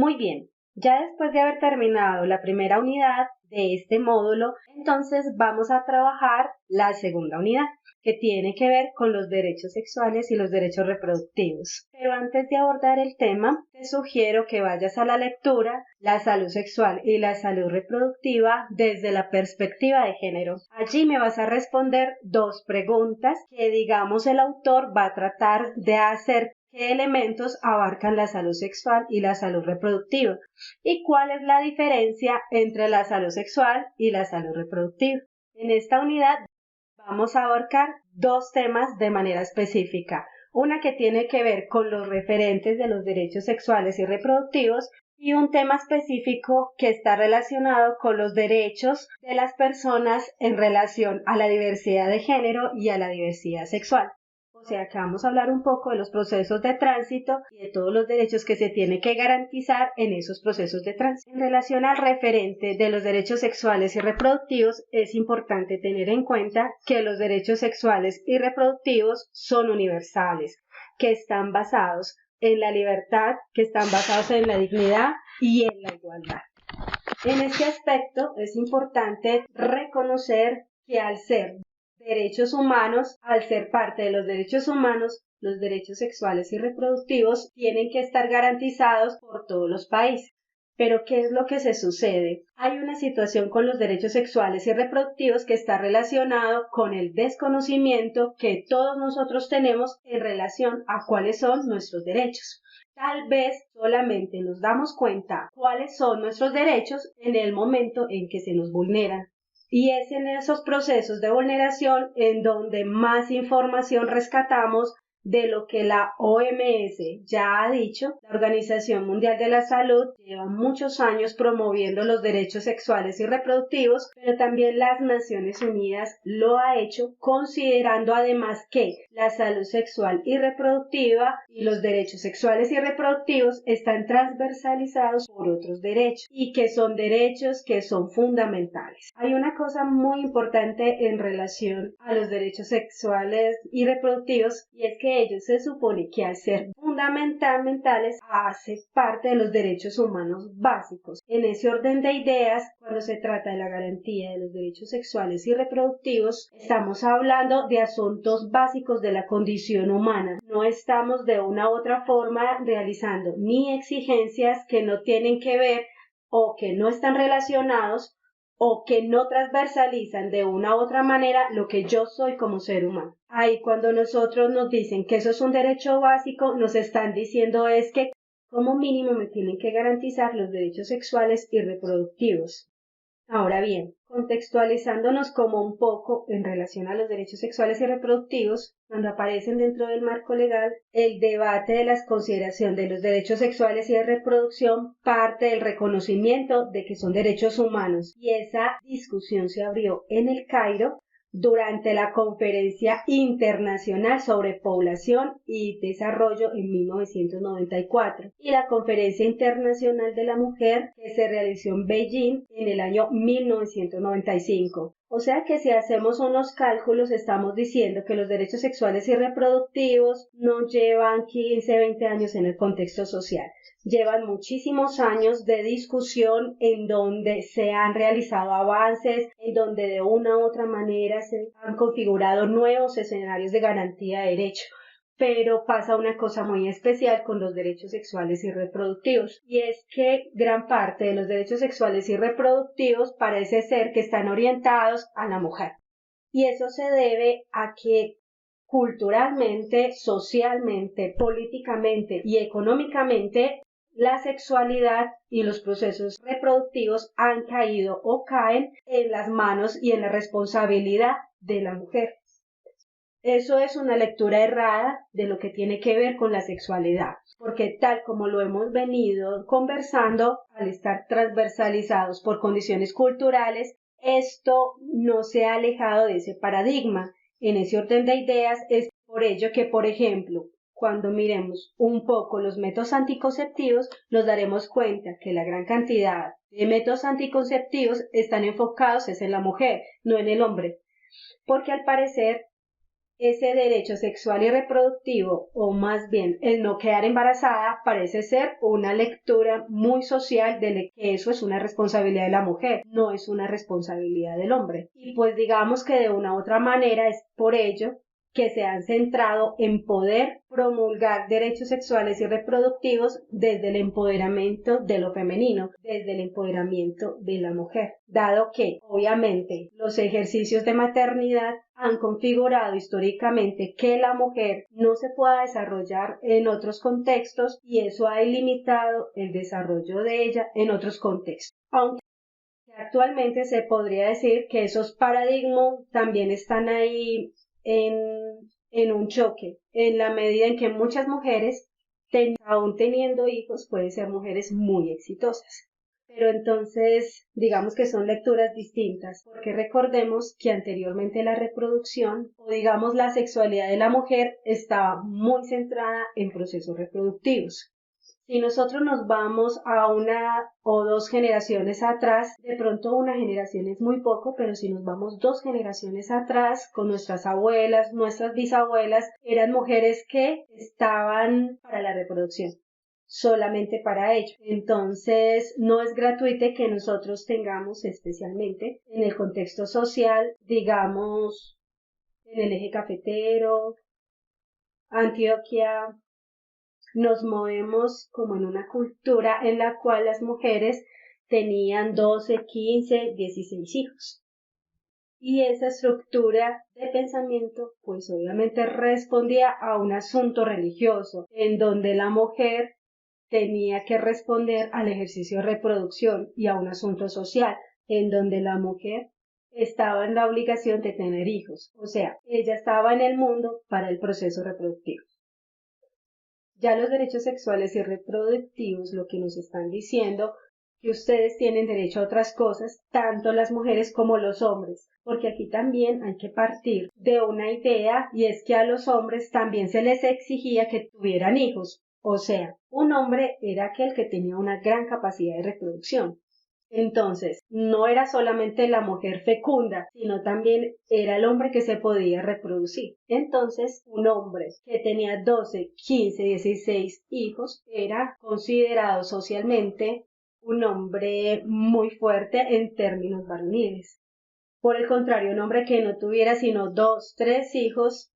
Muy bien, ya después de haber terminado la primera unidad de este módulo, entonces vamos a trabajar la segunda unidad, que tiene que ver con los derechos sexuales y los derechos reproductivos. Pero antes de abordar el tema, te sugiero que vayas a la lectura La salud sexual y la salud reproductiva desde la perspectiva de género. Allí me vas a responder dos preguntas que, digamos, el autor va a tratar de hacer. ¿Qué elementos abarcan la salud sexual y la salud reproductiva? ¿Y cuál es la diferencia entre la salud sexual y la salud reproductiva? En esta unidad vamos a abarcar dos temas de manera específica. Una que tiene que ver con los referentes de los derechos sexuales y reproductivos y un tema específico que está relacionado con los derechos de las personas en relación a la diversidad de género y a la diversidad sexual. O sea que vamos a hablar un poco de los procesos de tránsito y de todos los derechos que se tienen que garantizar en esos procesos de tránsito. En relación al referente de los derechos sexuales y reproductivos, es importante tener en cuenta que los derechos sexuales y reproductivos son universales, que están basados en la libertad, que están basados en la dignidad y en la igualdad. En este aspecto es importante reconocer que al ser derechos humanos, al ser parte de los derechos humanos, los derechos sexuales y reproductivos tienen que estar garantizados por todos los países. Pero ¿qué es lo que se sucede? Hay una situación con los derechos sexuales y reproductivos que está relacionado con el desconocimiento que todos nosotros tenemos en relación a cuáles son nuestros derechos. Tal vez solamente nos damos cuenta cuáles son nuestros derechos en el momento en que se nos vulneran. Y es en esos procesos de vulneración en donde más información rescatamos de lo que la OMS ya ha dicho. La Organización Mundial de la Salud lleva muchos años promoviendo los derechos sexuales y reproductivos, pero también las Naciones Unidas lo ha hecho, considerando además que la salud sexual y reproductiva y los derechos sexuales y reproductivos están transversalizados por otros derechos y que son derechos que son fundamentales. Hay una cosa muy importante en relación a los derechos sexuales y reproductivos y es que ellos se supone que al ser fundamentales hace parte de los derechos humanos básicos. En ese orden de ideas, cuando se trata de la garantía de los derechos sexuales y reproductivos, estamos hablando de asuntos básicos de la condición humana. No estamos de una u otra forma realizando ni exigencias que no tienen que ver o que no están relacionados o que no transversalizan de una u otra manera lo que yo soy como ser humano. Ahí cuando nosotros nos dicen que eso es un derecho básico, nos están diciendo es que como mínimo me tienen que garantizar los derechos sexuales y reproductivos. Ahora bien, contextualizándonos como un poco en relación a los derechos sexuales y reproductivos, cuando aparecen dentro del marco legal, el debate de la consideración de los derechos sexuales y de reproducción parte del reconocimiento de que son derechos humanos y esa discusión se abrió en el Cairo durante la Conferencia Internacional sobre Población y Desarrollo en 1994 y la Conferencia Internacional de la Mujer que se realizó en Beijing en el año 1995. O sea que si hacemos unos cálculos estamos diciendo que los derechos sexuales y reproductivos no llevan 15, 20 años en el contexto social. Llevan muchísimos años de discusión en donde se han realizado avances, en donde de una u otra manera se han configurado nuevos escenarios de garantía de derecho. Pero pasa una cosa muy especial con los derechos sexuales y reproductivos, y es que gran parte de los derechos sexuales y reproductivos parece ser que están orientados a la mujer. Y eso se debe a que culturalmente, socialmente, políticamente y económicamente la sexualidad y los procesos reproductivos han caído o caen en las manos y en la responsabilidad de la mujer. Eso es una lectura errada de lo que tiene que ver con la sexualidad, porque tal como lo hemos venido conversando, al estar transversalizados por condiciones culturales, esto no se ha alejado de ese paradigma. En ese orden de ideas es por ello que, por ejemplo, cuando miremos un poco los métodos anticonceptivos, nos daremos cuenta que la gran cantidad de métodos anticonceptivos están enfocados en la mujer, no en el hombre, porque al parecer ese derecho sexual y reproductivo, o más bien el no quedar embarazada, parece ser una lectura muy social de que eso es una responsabilidad de la mujer, no es una responsabilidad del hombre. Y pues digamos que de una u otra manera es por ello que se han centrado en poder promulgar derechos sexuales y reproductivos desde el empoderamiento de lo femenino, desde el empoderamiento de la mujer, dado que obviamente los ejercicios de maternidad han configurado históricamente que la mujer no se pueda desarrollar en otros contextos y eso ha limitado el desarrollo de ella en otros contextos. Aunque actualmente se podría decir que esos paradigmas también están ahí en un choque, en la medida en que muchas mujeres, aún teniendo hijos, pueden ser mujeres muy exitosas. Pero entonces, digamos que son lecturas distintas, porque recordemos que anteriormente la reproducción, o digamos la sexualidad de la mujer, estaba muy centrada en procesos reproductivos. Si nosotros nos vamos a una o dos generaciones atrás, de pronto una generación es muy poco, pero si nos vamos dos generaciones atrás, con nuestras abuelas, nuestras bisabuelas, eran mujeres que estaban para la reproducción, solamente para ello. Entonces, no es gratuito que nosotros tengamos, especialmente en el contexto social, digamos, en el eje cafetero, Antioquia, nos movemos como en una cultura en la cual las mujeres tenían 12, 15, 16 hijos. Y esa estructura de pensamiento, pues obviamente respondía a un asunto religioso, en donde la mujer tenía que responder al ejercicio de reproducción y a un asunto social, en donde la mujer estaba en la obligación de tener hijos. O sea, ella estaba en el mundo para el proceso reproductivo. Ya los derechos sexuales y reproductivos lo que nos están diciendo que ustedes tienen derecho a otras cosas, tanto las mujeres como los hombres, porque aquí también hay que partir de una idea y es que a los hombres también se les exigía que tuvieran hijos, o sea, un hombre era aquel que tenía una gran capacidad de reproducción. Entonces, no era solamente la mujer fecunda, sino también era el hombre que se podía reproducir. Entonces, un hombre que tenía 12, 15, 16 hijos era considerado socialmente un hombre muy fuerte en términos varoniles. Por el contrario, un hombre que no tuviera sino 2, 3 hijos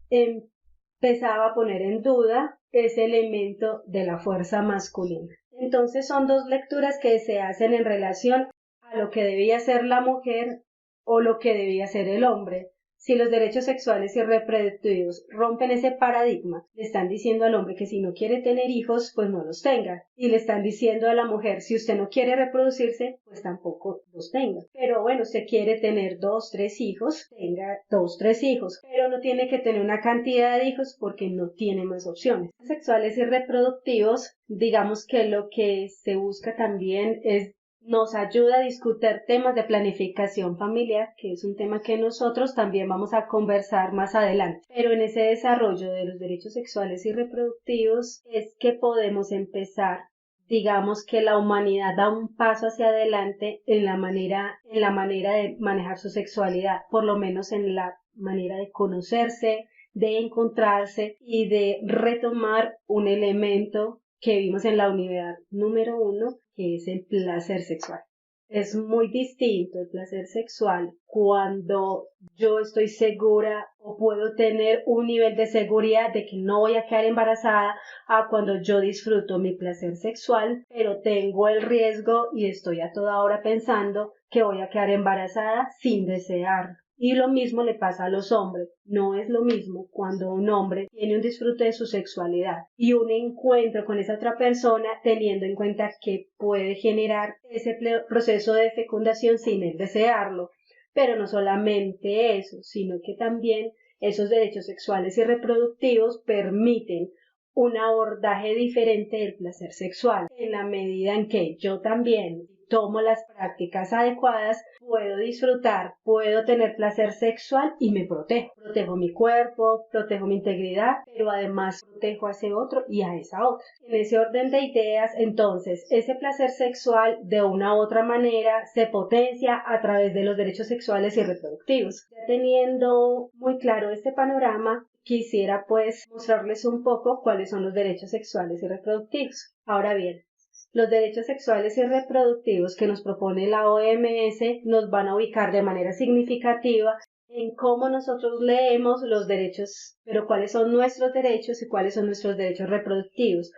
empezaba a poner en duda ese elemento de la fuerza masculina. Entonces son dos lecturas que se hacen en relación a lo que debía ser la mujer o lo que debía ser el hombre. Si los derechos sexuales y reproductivos rompen ese paradigma, le están diciendo al hombre que si no quiere tener hijos, pues no los tenga. Y le están diciendo a la mujer, si usted no quiere reproducirse, pues tampoco los tenga. Pero bueno, usted quiere tener 2, 3 hijos, tenga 2, 3 hijos. Pero no tiene que tener una cantidad de hijos porque no tiene más opciones. Sexuales y reproductivos, digamos que lo que se busca también es nos ayuda a discutir temas de planificación familiar, que es un tema que nosotros también vamos a conversar más adelante. Pero en ese desarrollo de los derechos sexuales y reproductivos es que podemos empezar, digamos que la humanidad da un paso hacia adelante en la manera de manejar su sexualidad, por lo menos en la manera de conocerse, de encontrarse y de retomar un elemento que vimos en la unidad número 1, que es el placer sexual. Es muy distinto el placer sexual cuando yo estoy segura o puedo tener un nivel de seguridad de que no voy a quedar embarazada a cuando yo disfruto mi placer sexual, pero tengo el riesgo y estoy a toda hora pensando que voy a quedar embarazada sin desear. Y lo mismo le pasa a los hombres. No es lo mismo cuando un hombre tiene un disfrute de su sexualidad y un encuentro con esa otra persona teniendo en cuenta que puede generar ese proceso de fecundación sin él desearlo. Pero no solamente eso, sino que también esos derechos sexuales y reproductivos permiten un abordaje diferente del placer sexual, en la medida en que yo también tomo las prácticas adecuadas, puedo disfrutar, puedo tener placer sexual y me protejo. Protejo mi cuerpo, protejo mi integridad, pero además protejo a ese otro y a esa otra. En ese orden de ideas, entonces, ese placer sexual de una u otra manera se potencia a través de los derechos sexuales y reproductivos. Ya teniendo muy claro este panorama, quisiera pues mostrarles un poco cuáles son los derechos sexuales y reproductivos. Ahora bien, los derechos sexuales y reproductivos que nos propone la OMS nos van a ubicar de manera significativa en cómo nosotros leemos los derechos, pero cuáles son nuestros derechos y cuáles son nuestros derechos reproductivos.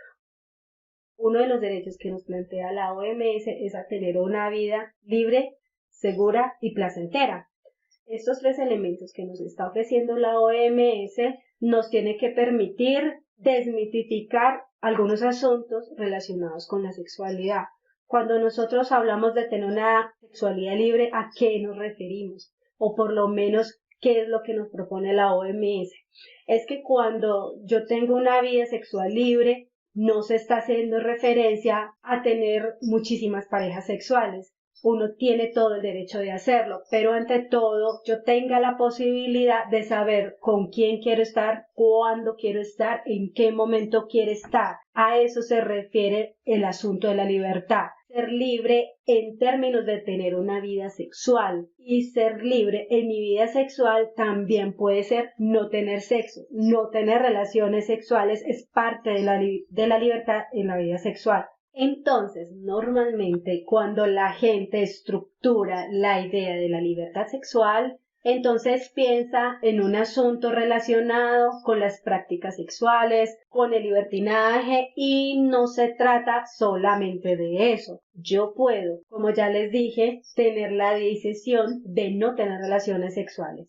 Uno de los derechos que nos plantea la OMS es a tener una vida libre, segura y placentera. Estos tres elementos que nos está ofreciendo la OMS nos tiene que permitir desmitificar algunos asuntos relacionados con la sexualidad. Cuando nosotros hablamos de tener una sexualidad libre, ¿a qué nos referimos? O por lo menos, ¿qué es lo que nos propone la OMS? Es que cuando yo tengo una vida sexual libre, no se está haciendo referencia a tener muchísimas parejas sexuales. Uno tiene todo el derecho de hacerlo, pero ante todo yo tenga la posibilidad de saber con quién quiero estar, cuándo quiero estar, en qué momento quiero estar. A eso se refiere el asunto de la libertad. Ser libre en términos de tener una vida sexual, y ser libre en mi vida sexual también puede ser no tener sexo, no tener relaciones sexuales es parte de la libertad en la vida sexual. Entonces, normalmente cuando la gente estructura la idea de la libertad sexual, entonces piensa en un asunto relacionado con las prácticas sexuales, con el libertinaje, y no se trata solamente de eso. Yo puedo, como ya les dije, tener la decisión de no tener relaciones sexuales.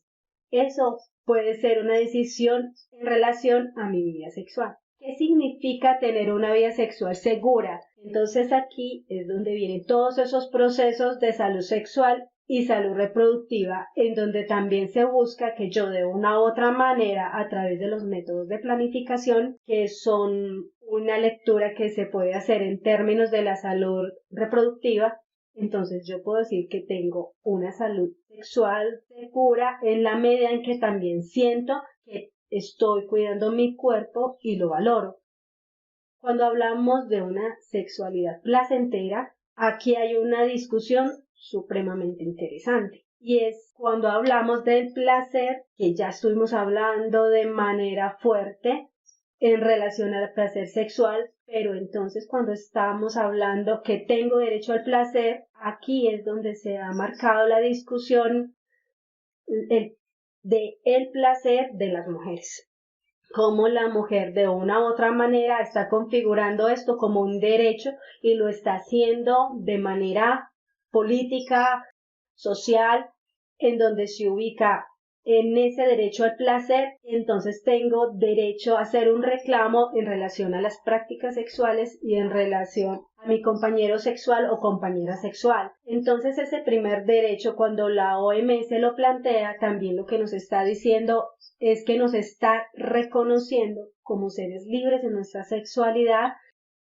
Eso puede ser una decisión en relación a mi vida sexual. ¿Qué significa tener una vida sexual segura? Entonces aquí es donde vienen todos esos procesos de salud sexual y salud reproductiva, en donde también se busca que yo de una u otra manera, a través de los métodos de planificación, que son una lectura que se puede hacer en términos de la salud reproductiva, entonces yo puedo decir que tengo una salud sexual segura en la medida en que también siento que estoy cuidando mi cuerpo y lo valoro. Cuando hablamos de una sexualidad placentera, aquí hay una discusión supremamente interesante. Y es cuando hablamos del placer, que ya estuvimos hablando de manera fuerte en relación al placer sexual, pero entonces cuando estamos hablando que tengo derecho al placer, aquí es donde se ha marcado la discusión del placer de las mujeres. Cómo la mujer de una u otra manera está configurando esto como un derecho y lo está haciendo de manera política, social, en donde se ubica en ese derecho al placer, entonces tengo derecho a hacer un reclamo en relación a las prácticas sexuales y en relación a mi compañero sexual o compañera sexual. Entonces ese primer derecho, cuando la OMS lo plantea, también lo que nos está diciendo es que nos está reconociendo como seres libres en nuestra sexualidad,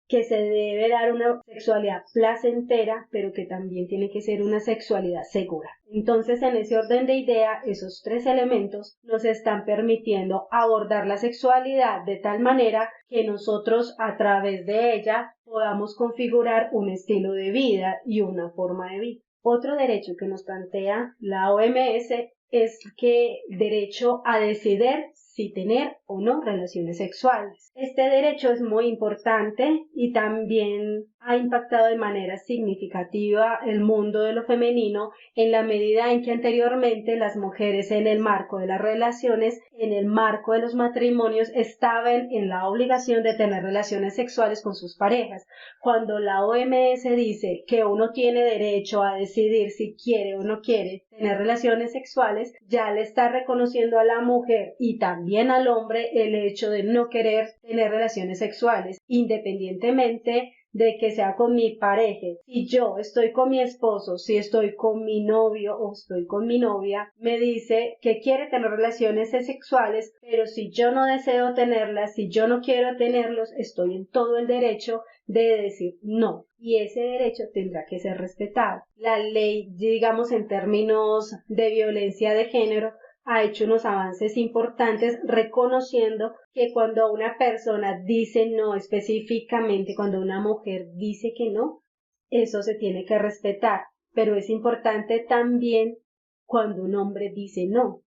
que se debe dar una sexualidad placentera, pero que también tiene que ser una sexualidad segura. Entonces, en ese orden de idea, esos tres elementos nos están permitiendo abordar la sexualidad de tal manera que nosotros, a través de ella, podamos configurar un estilo de vida y una forma de vida. Otro derecho que nos plantea la OMS es que derecho a decidir si tener o no relaciones sexuales. Este derecho es muy importante y también ha impactado de manera significativa el mundo de lo femenino en la medida en que anteriormente las mujeres en el marco de las relaciones, en el marco de los matrimonios, estaban en la obligación de tener relaciones sexuales con sus parejas. Cuando la OMS dice que uno tiene derecho a decidir si quiere o no quiere tener relaciones sexuales, ya le está reconociendo a la mujer y también al hombre el hecho de no querer tener relaciones sexuales, independientemente de que sea con mi pareja. Si yo estoy con mi esposo, si estoy con mi novio o estoy con mi novia, me dice que quiere tener relaciones sexuales, pero si yo no deseo tenerlas, si yo no quiero tenerlos, estoy en todo el derecho de decir no. Y ese derecho tendrá que ser respetado. La ley, digamos en términos de violencia de género, ha hecho unos avances importantes reconociendo que cuando una persona dice no, específicamente cuando una mujer dice que no, eso se tiene que respetar, pero es importante también cuando un hombre dice no.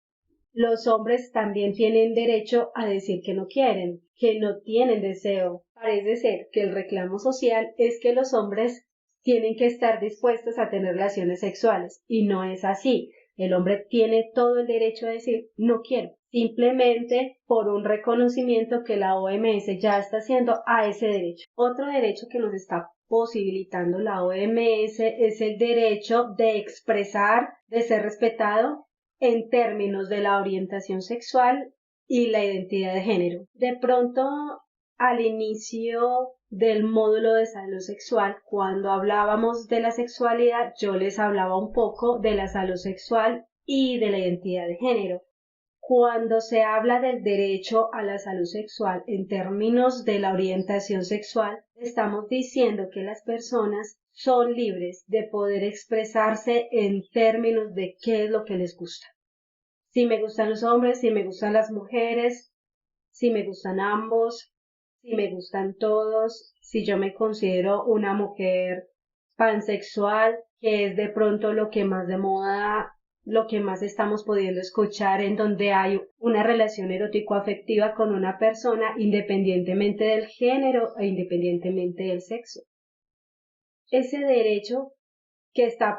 Los hombres también tienen derecho a decir que no quieren, que no tienen deseo. Parece ser que el reclamo social es que los hombres tienen que estar dispuestos a tener relaciones sexuales, y no es así. El hombre tiene todo el derecho a decir no quiero, simplemente por un reconocimiento que la OMS ya está haciendo a ese derecho. Otro derecho que nos está posibilitando la OMS es el derecho de expresar, de ser respetado en términos de la orientación sexual y la identidad de género. De pronto, al inicio del módulo de salud sexual, cuando hablábamos de la sexualidad, yo les hablaba un poco de la salud sexual y de la identidad de género. Cuando se habla del derecho a la salud sexual en términos de la orientación sexual, estamos diciendo que las personas son libres de poder expresarse en términos de qué es lo que les gusta. Si me gustan los hombres, si me gustan las mujeres, si me gustan ambos, si me gustan todos, si yo me considero una mujer pansexual, que es de pronto lo que más de moda, lo que más estamos pudiendo escuchar, en donde hay una relación erótico-afectiva con una persona independientemente del género e independientemente del sexo. Ese derecho que está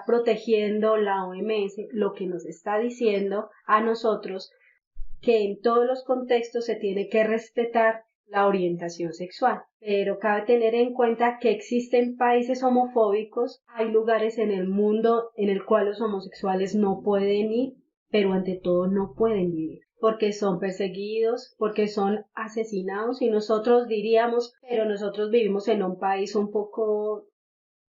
protegiendo la OMS, lo que nos está diciendo a nosotros que en todos los contextos se tiene que respetar la orientación sexual. Pero cabe tener en cuenta que existen países homofóbicos, hay lugares en el mundo en el cual los homosexuales no pueden ir, pero ante todo no pueden vivir, porque son perseguidos, porque son asesinados, y nosotros diríamos, pero nosotros vivimos en un país un poco,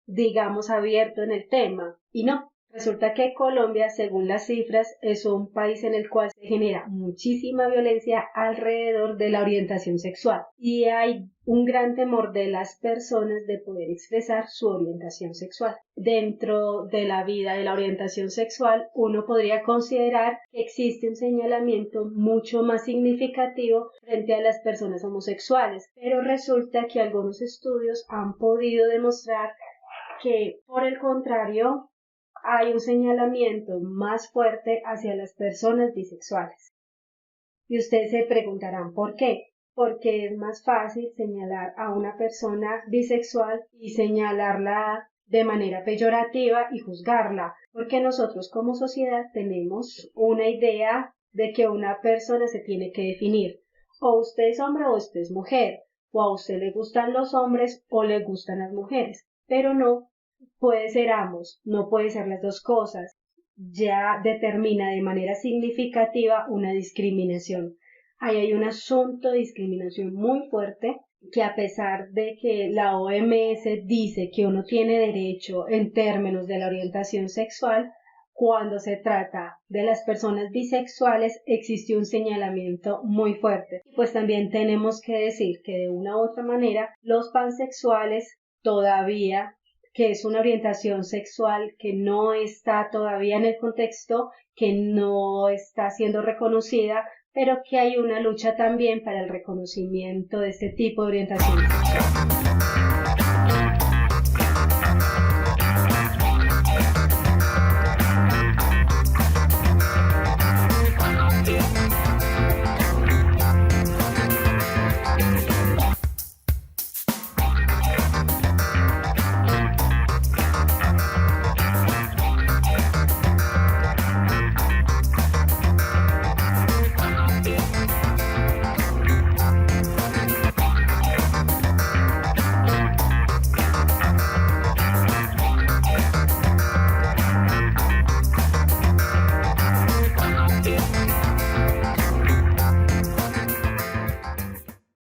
digamos, abierto en el tema, y no. Resulta que Colombia, según las cifras, es un país en el cual se genera muchísima violencia alrededor de la orientación sexual y hay un gran temor de las personas de poder expresar su orientación sexual. Dentro de la vida de la orientación sexual, uno podría considerar que existe un señalamiento mucho más significativo frente a las personas homosexuales, pero resulta que algunos estudios han podido demostrar que, por el contrario, hay un señalamiento más fuerte hacia las personas bisexuales. Y ustedes se preguntarán ¿por qué? Porque es más fácil señalar a una persona bisexual y señalarla de manera peyorativa y juzgarla, porque nosotros como sociedad tenemos una idea de que una persona se tiene que definir, o usted es hombre o usted es mujer, o a usted le gustan los hombres o le gustan las mujeres, pero no puede ser ambos, no puede ser las dos cosas. Ya determina de manera significativa una discriminación. Ahí hay un asunto de discriminación muy fuerte que, a pesar de que la OMS dice que uno tiene derecho en términos de la orientación sexual, cuando se trata de las personas bisexuales existe un señalamiento muy fuerte. Pues también tenemos que decir que de una u otra manera los pansexuales todavía, que es una orientación sexual que no está todavía en el contexto, que no está siendo reconocida, pero que hay una lucha también para el reconocimiento de este tipo de orientación sexual.